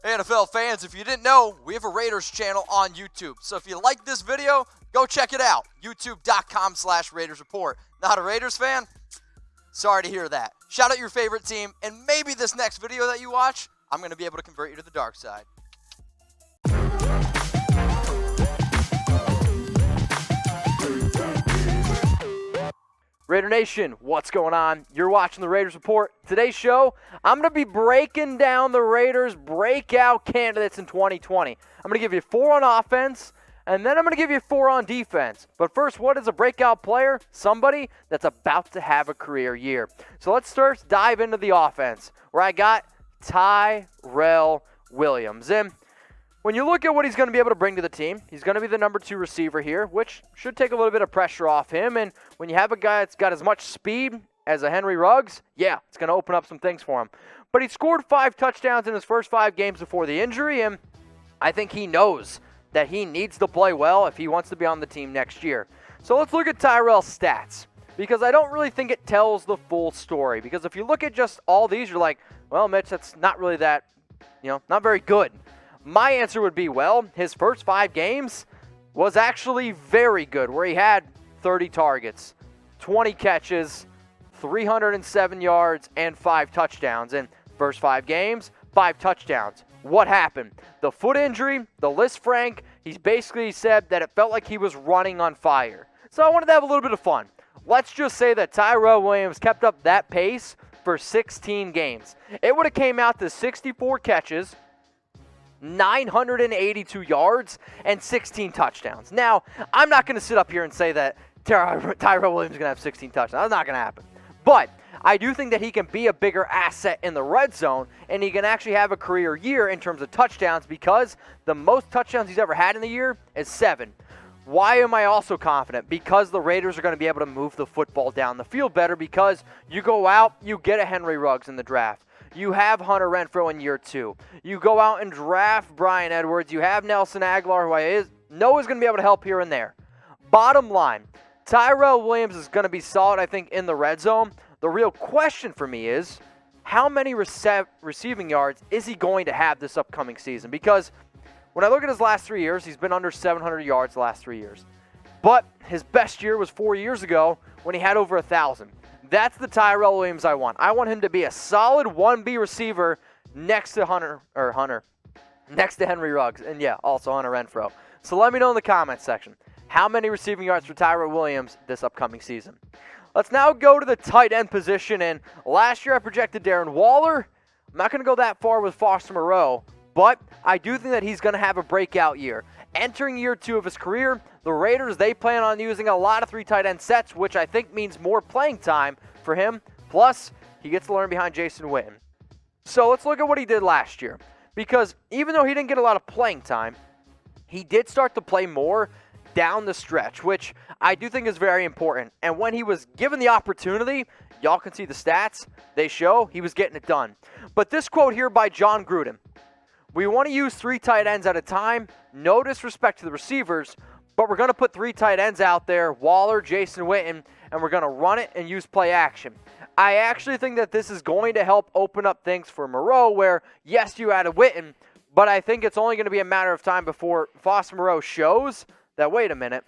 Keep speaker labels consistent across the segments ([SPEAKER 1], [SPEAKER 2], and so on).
[SPEAKER 1] Hey NFL fans, if you didn't know, we have a Raiders channel on YouTube. So if you like this video, go check it out. YouTube.com/Raiders Report. Not a Raiders fan? Sorry to hear that. Shout out your favorite team, and maybe this next video that you watch, I'm going to be able to convert you to the dark side. Raider Nation, what's going on? You're watching the Raiders Report. Today's show, I'm going to be breaking down the Raiders breakout candidates in 2020. I'm going to give you 4 on offense, and then I'm going to give you 4 on defense. But first, what is a breakout player? Somebody that's about to have a career year. So let's first dive into the offense, where I got Tyrell Williams. And when you look at what he's going to be able to bring to the team, he's going to be the number 2 receiver here, which should take a little bit of pressure off him. And when you have a guy that's got as much speed as a Henry Ruggs, yeah, it's going to open up some things for him. But he scored 5 touchdowns in his first 5 games before the injury, and I think he knows that he needs to play well if he wants to be on the team next year. So let's look at Tyrell's stats, because I don't really think it tells the full story. Because if you look at just all these, you're like, well, Mitch, that's not really that, not very good. My answer would be, well, his first 5 games was actually very good, where he had 30 targets, 20 catches, 307 yards, and 5 touchdowns. In first 5 games, 5 touchdowns. What happened? The foot injury, the Liz Frank, he's basically said that it felt like he was running on fire. So I wanted to have a little bit of fun. Let's just say that Tyrell Williams kept up that pace for 16 games. It would have came out to 64 catches, 982 yards, and 16 touchdowns. Now, I'm not going to sit up here and say that Tyrell Williams is going to have 16 touchdowns. That's not going to happen. But I do think that he can be a bigger asset in the red zone, and he can actually have a career year in terms of touchdowns, because the most touchdowns he's ever had in the year is 7. Why am I also confident? Because the Raiders are going to be able to move the football down the field better, because you go out, you get a Henry Ruggs in the draft. You have Hunter Renfrow in year 2. You go out and draft Bryan Edwards. You have Nelson Aguilar, who I know is going to be able to help here and there. Bottom line, Tyrell Williams is going to be solid, I think, in the red zone. The real question for me is, how many receiving yards is he going to have this upcoming season? Because when I look at his last 3 years, he's been under 700 yards the last 3 years. But his best year was 4 years ago when he had over 1,000. That's the Tyrell Williams I want. I want him to be a solid 1B receiver next to next to Henry Ruggs, and yeah, also Hunter Renfrow. So let me know in the comments section, how many receiving yards for Tyrell Williams this upcoming season? Let's now go to the tight end position, and last year I projected Darren Waller. I'm not going to go that far with Foster Moreau, but I do think that he's going to have a breakout year. Entering year 2 of his career, the Raiders, they plan on using a lot of 3 tight end sets, which I think means more playing time for him. Plus, he gets to learn behind Jason Witten. So let's look at what he did last year. Because even though he didn't get a lot of playing time, he did start to play more down the stretch, which I do think is very important. And when he was given the opportunity, y'all can see the stats, they show he was getting it done. But this quote here by John Gruden: "We want to use 3 tight ends at a time. No disrespect to the receivers, but we're going to put 3 tight ends out there, Waller, Jason Witten, and we're going to run it and use play action." I actually think that this is going to help open up things for Moreau, where, yes, you added Witten, but I think it's only going to be a matter of time before Foster Moreau shows that, wait a minute,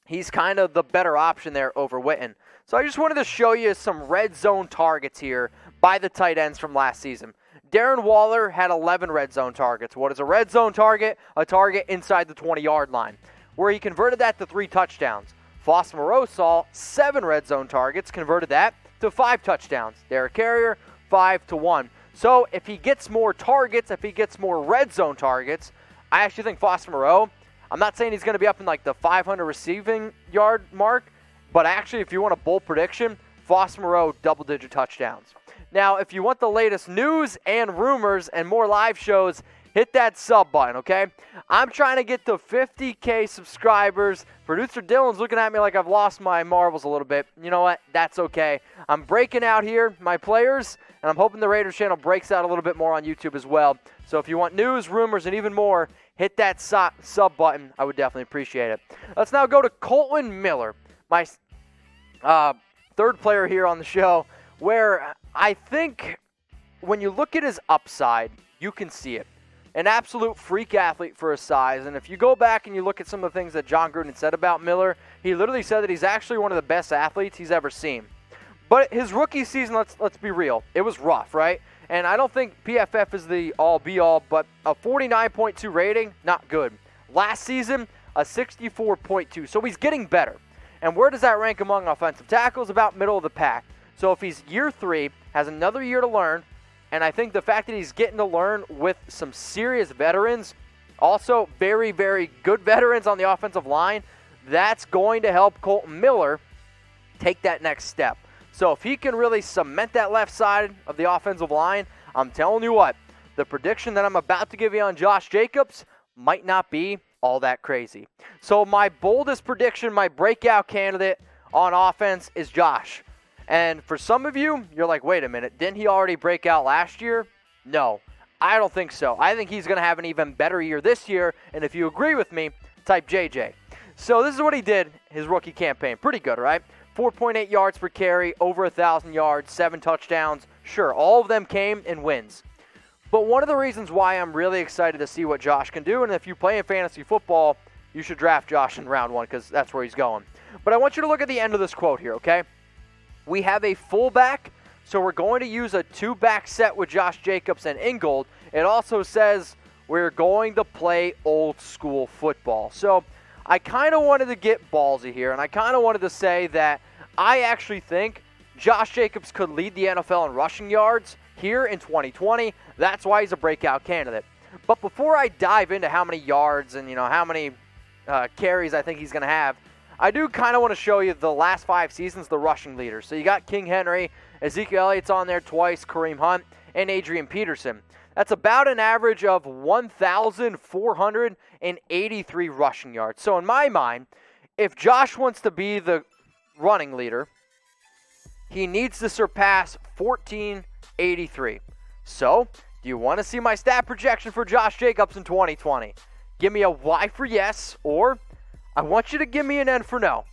[SPEAKER 1] he's kind of the better option there over Witten. So I just wanted to show you some red zone targets here by the tight ends from last season. Darren Waller had 11 red zone targets. What is a red zone target? A target inside the 20-yard line, where he converted that to 3 touchdowns. Foster Moreau saw 7 red zone targets, converted that to 5 touchdowns. Derek Carrier, 5-1. So if he gets more targets, if he gets more red zone targets, I actually think Foster Moreau, I'm not saying he's going to be up in like the 500 receiving yard mark, but actually if you want a bold prediction, Foster Moreau, double-digit touchdowns. Now, if you want the latest news and rumors and more live shows, hit that sub button, okay? I'm trying to get to 50K subscribers. Producer Dylan's looking at me like I've lost my marbles a little bit. You know what? That's okay. I'm breaking out here, my players, and I'm hoping the Raiders channel breaks out a little bit more on YouTube as well. So if you want news, rumors, and even more, hit that sub button. I would definitely appreciate it. Let's now go to Kolton Miller, my third player here on the show, where I think when you look at his upside, you can see it. an absolute freak athlete for his size. And if you go back and you look at some of the things that John Gruden said about Miller, he literally said that he's actually one of the best athletes he's ever seen. But his rookie season, let's be real, it was rough, right? And I don't think PFF is the all-be-all, but a 49.2 rating, not good. Last season, a 64.2, so he's getting better. And where does that rank among offensive tackles? About middle of the pack. So if he's year 3, has another year to learn, and I think the fact that he's getting to learn with some serious veterans, also very, very good veterans on the offensive line, that's going to help Kolton Miller take that next step. So if he can really cement that left side of the offensive line, I'm telling you what, the prediction that I'm about to give you on Josh Jacobs might not be all that crazy. So my boldest prediction, my breakout candidate on offense is Josh. And for some of you, you're like, wait a minute, didn't he already break out last year? No, I don't think so. I think he's going to have an even better year this year. And if you agree with me, type JJ. So this is what he did his rookie campaign. Pretty good, right? 4.8 yards per carry, over 1,000 yards, 7 touchdowns. Sure, all of them came in wins. But one of the reasons why I'm really excited to see what Josh can do, and if you play in fantasy football, you should draft Josh in round 1 because that's where he's going. But I want you to look at the end of this quote here, okay? We have a fullback, so we're going to use a 2-back set with Josh Jacobs and Ingold. It also says we're going to play old school football. So I kind of wanted to get ballsy here, and I kind of wanted to say that I actually think Josh Jacobs could lead the NFL in rushing yards here in 2020. That's why he's a breakout candidate. But before I dive into how many yards and how many carries I think he's going to have, I do kind of want to show you the last 5 seasons, the rushing leaders. So you got King Henry, Ezekiel Elliott's on there twice, Kareem Hunt, and Adrian Peterson. That's about an average of 1,483 rushing yards. So in my mind, if Josh wants to be the running leader, he needs to surpass 1,483. So, do you want to see my stat projection for Josh Jacobs in 2020? Give me a Y for yes, or I want you to give me an N for no.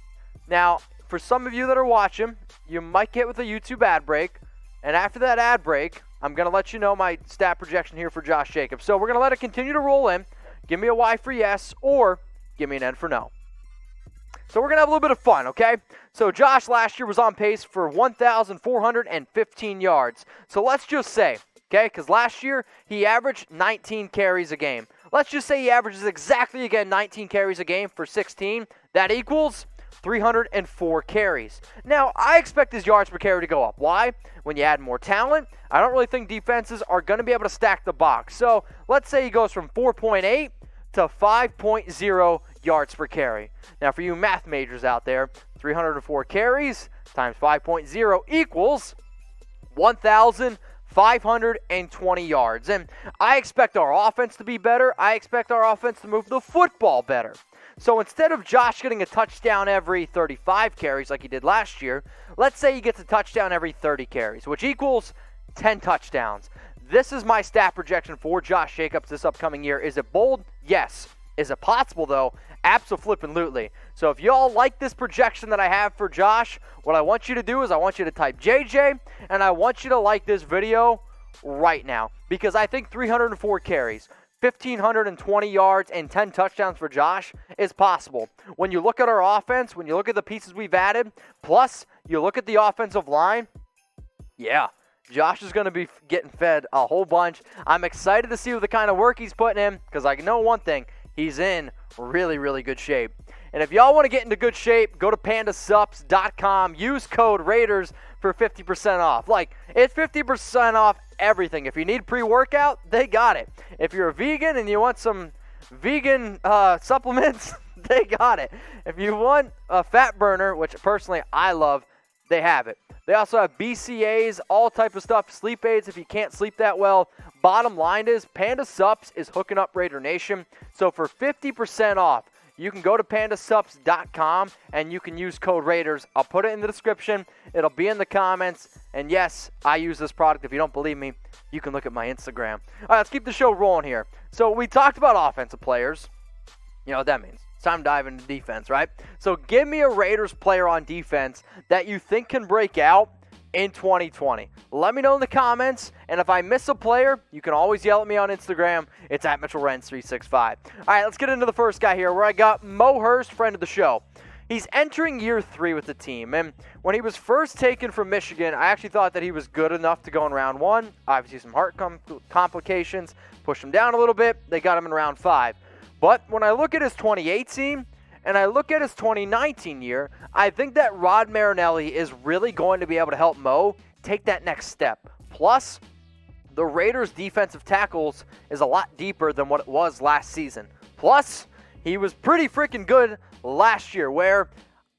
[SPEAKER 1] Now, for some of you that are watching, you might get with a YouTube ad break, and after that ad break, I'm going to let you know my stat projection here for Josh Jacobs. So we're going to let it continue to roll in. Give me a Y for yes, or give me an N for no. So we're going to have a little bit of fun, okay? So Josh last year was on pace for 1,415 yards. So let's just say, okay, because last year he averaged 19 carries a game. Let's just say he averages exactly, again, 19 carries a game for 16. That equals 304 carries. Now, I expect his yards per carry to go up. Why? When you add more talent, I don't really think defenses are going to be able to stack the box. So let's say he goes from 4.8 to 5.0 yards per carry. Now, for you math majors out there, 304 carries times 5.0 equals 1,520 yards. And I expect our offense to be better. I expect our offense to move the football better. So instead of Josh getting a touchdown every 35 carries like he did last year, let's say he gets a touchdown every 30 carries, which equals 10 touchdowns. This is my stat projection for Josh Jacobs this upcoming year. Is it bold? Yes. Is it possible, though? Abso-flippin'-lutely. So if y'all like this projection that I have for Josh, what I want you to do is I want you to type JJ, and I want you to like this video right now. Because I think 304 carries, 1,520 yards, and 10 touchdowns for Josh is possible. When you look at our offense, when you look at the pieces we've added, plus you look at the offensive line, yeah, Josh is going to be getting fed a whole bunch. I'm excited to see what the kind of work he's putting in, because I know one thing, he's in really, really good shape. And if y'all want to get into good shape, go to pandasupps.com. Use code Raiders for 50% off. Like, it's 50% off everything. If you need pre-workout, they got it. If you're a vegan and you want some vegan supplements, they got it. If you want a fat burner, which personally I love, they have it. They also have BCAAs, all type of stuff, sleep aids if you can't sleep that well. Bottom line is, Panda Supps is hooking up Raider Nation. So for 50% off, you can go to pandasupps.com and you can use code Raiders. I'll put it in the description. It'll be in the comments. And yes, I use this product. If you don't believe me, you can look at my Instagram. All right, let's keep the show rolling here. So we talked about offensive players. You know what that means. It's time to dive into defense, right? So give me a Raiders player on defense that you think can break out in 2020? Let me know in the comments, and if I miss a player, you can always yell at me on Instagram. It's at MitchellRenz365. All right, let's get into the first guy here, where I got Mo Hurst, friend of the show. He's entering year 3 with the team, and when he was first taken from Michigan, I actually thought that he was good enough to go in round 1. Obviously, some heart complications pushed him down a little bit. They got him in round 5. But when I look at his 2018 and I look at his 2019 year, I think that Rod Marinelli is really going to be able to help Mo take that next step. Plus, the Raiders' defensive tackles is a lot deeper than what it was last season. Plus, he was pretty freaking good last year, where,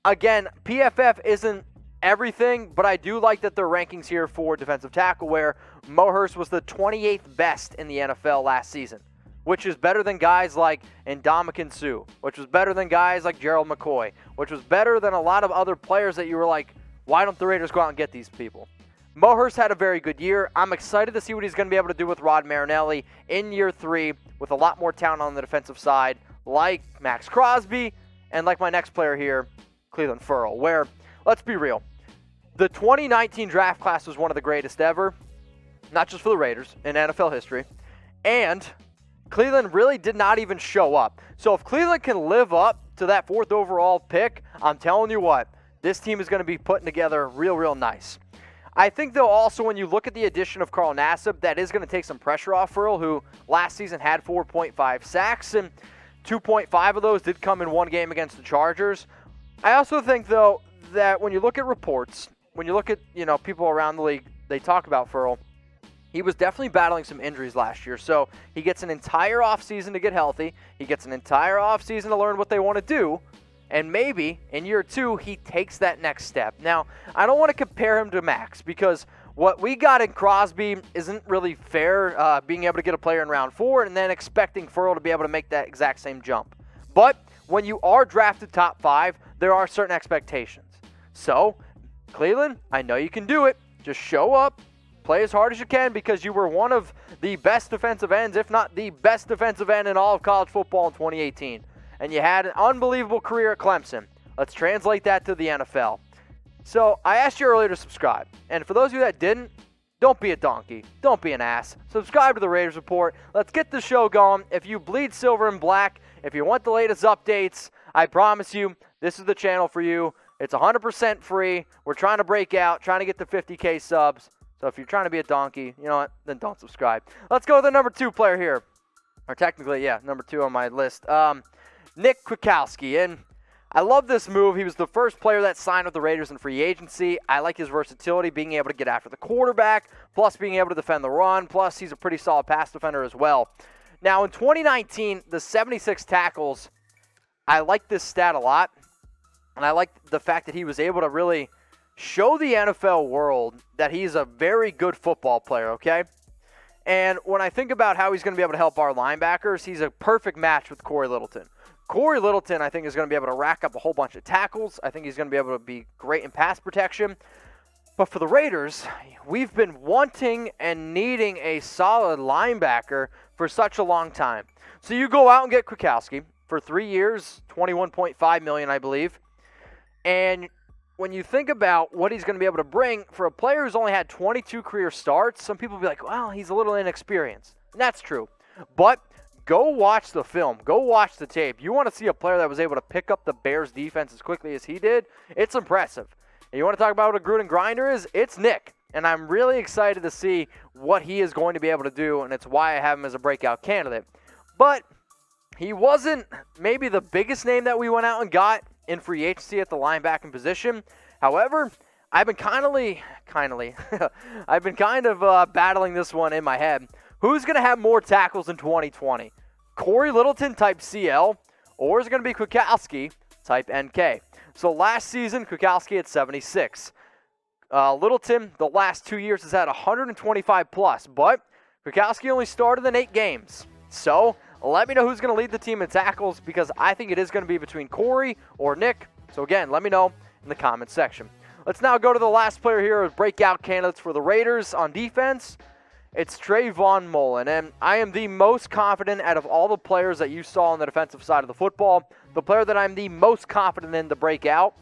[SPEAKER 1] again, PFF isn't everything, but I do like that their rankings here for defensive tackle, where Mo Hurst was the 28th best in the NFL last season, which is better than guys like Ndamukong Suh, which was better than guys like Gerald McCoy, which was better than a lot of other players that you were like, why don't the Raiders go out and get these people? Mo Hurst had a very good year. I'm excited to see what he's going to be able to do with Rod Marinelli in year 3 with a lot more talent on the defensive side, like Max Crosby and like my next player here, Clelin Ferrell, where, let's be real, the 2019 draft class was one of the greatest ever, not just for the Raiders, in NFL history, and Cleveland really did not even show up. So if Cleveland can live up to that 4th overall pick, I'm telling you what, this team is going to be putting together real nice. I think, though, also when you look at the addition of Carl Nassib, that is going to take some pressure off Ferrell, who last season had 4.5 sacks, and 2.5 of those did come in one game against the Chargers. I also think, though, that when you look at reports, when you look at, people around the league, they talk about Ferrell, he was definitely battling some injuries last year. So he gets an entire offseason to get healthy. He gets an entire offseason to learn what they want to do. And maybe in year 2, he takes that next step. Now, I don't want to compare him to Max, because what we got in Crosby isn't really fair, being able to get a player in round 4 and then expecting Ferrell to be able to make that exact same jump. But when you are drafted top 5, there are certain expectations. So, Cleveland, I know you can do it. Just show up, play as hard as you can, because you were one of the best defensive ends, if not the best defensive end in all of college football in 2018. And you had an unbelievable career at Clemson. Let's translate that to the NFL. So I asked you earlier to subscribe. And for those of you that didn't, don't be a donkey. Don't be an ass. Subscribe to the Raiders Report. Let's get the show going. If you bleed silver and black, if you want the latest updates, I promise you, this is the channel for you. It's 100% free. We're trying to break out, trying to get to 50K subs. So if you're trying to be a donkey, you know what? Then don't subscribe. Let's go to the number 2 player here. Or technically, yeah, number 2 on my list. Nick Kwiatkoski, and I love this move. He was the first player that signed with the Raiders in free agency. I like his versatility, being able to get after the quarterback, plus being able to defend the run, plus he's a pretty solid pass defender as well. Now, in 2019, the 76 tackles, I like this stat a lot, and I like the fact that he was able to really show the NFL world that he's a very good football player, okay? And when I think about how he's going to be able to help our linebackers, he's a perfect match with Corey Littleton. Corey Littleton, I think, is going to be able to rack up a whole bunch of tackles. I think he's going to be able to be great in pass protection. But for the Raiders, we've been wanting and needing a solid linebacker for such a long time. So you go out and get Kwiatkoski for 3 years, $21.5 million, I believe. And when you think about what he's going to be able to bring for a player who's only had 22 career starts, some people will be like, well, he's a little inexperienced. And that's true. But go watch the film. Go watch the tape. You want to see a player that was able to pick up the Bears defense as quickly as he did? It's impressive. And you want to talk about what a Gruden grinder is? It's Nick. And I'm really excited to see what he is going to be able to do, and it's why I have him as a breakout candidate. But he wasn't maybe the biggest name that we went out and got in free agency at the linebacking position. However, I've been kind of battling this one in my head. Who's going to have more tackles in 2020? Corey Littleton type CL, or is it going to be Kwiatkoski type NK? So last season, Kwiatkoski had 76. Littleton, the last 2 years, has had 125 plus, but Kwiatkoski only started in 8 games. So let me know who's going to lead the team in tackles, because I think it is going to be between Corey or Nick. So again, let me know in the comments section. Let's now go to the last player here as breakout candidates for the Raiders on defense. It's Trayvon Mullen, and I am the most confident out of all the players that you saw on the defensive side of the football. The player that I'm the most confident in to break out,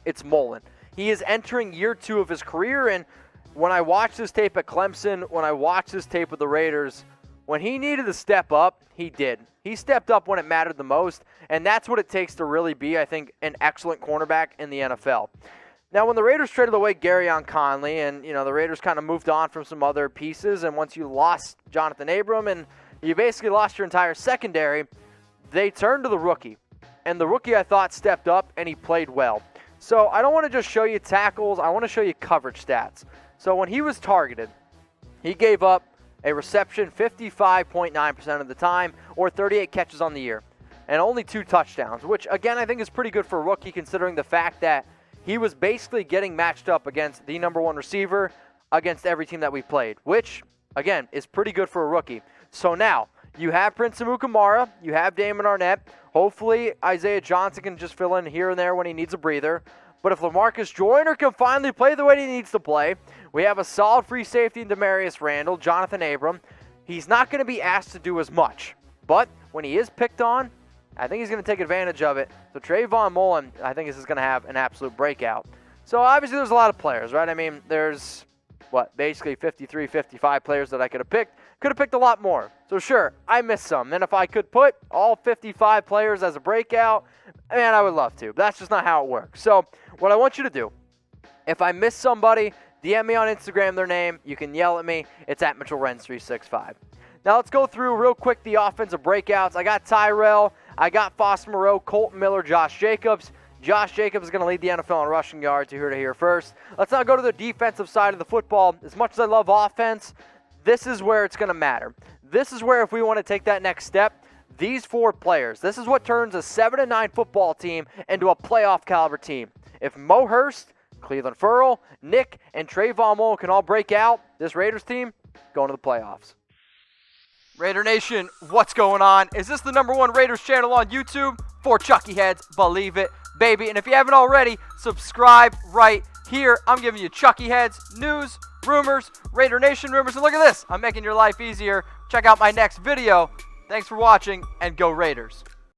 [SPEAKER 1] it's Mullen. He is entering year 2 of his career, and when I watched this tape at Clemson, when I watched this tape with the Raiders, when he needed to step up, he did. He stepped up when it mattered the most, and that's what it takes to really be, I think, an excellent cornerback in the NFL. Now, when the Raiders traded away Garyon Conley, and, the Raiders kind of moved on from some other pieces, and once you lost Jonathan Abram and you basically lost your entire secondary, they turned to the rookie. And the rookie, I thought, stepped up, and he played well. So I don't want to just show you tackles. I want to show you coverage stats. So when he was targeted, he gave up a reception 55.9% of the time, or 38 catches on the year, and only 2 touchdowns, which, again, I think is pretty good for a rookie considering the fact that he was basically getting matched up against the number 1 receiver against every team that we played, which, again, is pretty good for a rookie. So now, you have Prince Amukamara, you have Damon Arnett. Hopefully, Isaiah Johnson can just fill in here and there when he needs a breather. But if LaMarcus Joyner can finally play the way he needs to play, we have a solid free safety in Demarius Randall, Jonathan Abram. He's not going to be asked to do as much. But when he is picked on, I think he's going to take advantage of it. So Trayvon Mullen, I think, is going to have an absolute breakout. So obviously there's a lot of players, right? I mean, there's, basically 53, 55 players that I could have picked. Could have picked a lot more. So sure, I missed some. And if I could put all 55 players as a breakout, man, I would love to. But that's just not how it works. So what I want you to do, if I miss somebody, DM me on Instagram their name. You can yell at me. It's at MitchellRenz365. Now let's go through real quick the offensive breakouts. I got Tyrell. I got Foster Moreau, Kolton Miller, Josh Jacobs. Josh Jacobs is going to lead the NFL in rushing yards. You heard it here first. Let's now go to the defensive side of the football. As much as I love offense, this is where it's going to matter. This is where, if we want to take that next step, these 4 players, this is what turns a 7-9 football team into a playoff caliber team. If Mo Hurst, Clelin Ferrell, Nick, and Trayvon Mullen can all break out, this Raiders team going to the playoffs. Raider Nation, what's going on? Is this the #1 Raiders channel on YouTube? For Chucky Heads, believe it, baby. And if you haven't already, subscribe right here. I'm giving you Chucky Heads, news, rumors, Raider Nation rumors. And look at this, I'm making your life easier. Check out my next video. Thanks for watching, and go Raiders.